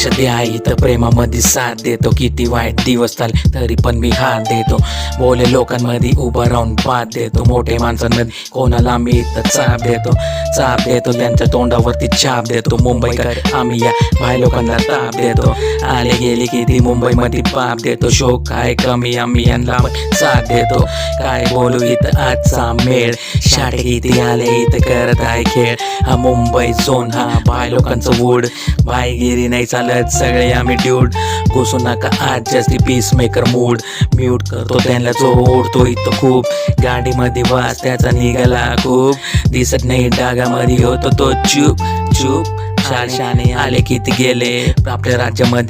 लक्ष द्या इथं प्रेमामध्ये साथ देतो. किती वाईट दिवस चालले तरी पण मी हात देतो. बोले लोकांमध्ये उभं राहून पाठ देतो. मोठे माणसांमध्ये कोणाला मी इथं चाप देतो त्यांच्या तोंडावरती छाप देतो. मुंबईकर आम्ही या भाई लोकांना ताप देतो. आले गेले किती मुंबईमध्ये पाप देतो. शोक काय कमी आम्ही यांना साथ देतो. काय बोलू इथं आजचा मेळ, शाटे किती आले इथं करत आहे खेळ. हा मुंबई झोन हा भाई लोकांचं वूड. भाईगिरी नाही चालत सगळे आम्ही ड्यूड. घुसू नका आज जास्ती पीस मेकर मूड. म्यूट करतो त्यांना जो ओढतो इथं खूप. गाडीमध्ये वास त्याचा निघाला खूप. दिसत नाही डागामध्ये होतो तो चूप चूप. शाने आले किती गेले आपल्या राज्यामध्ये.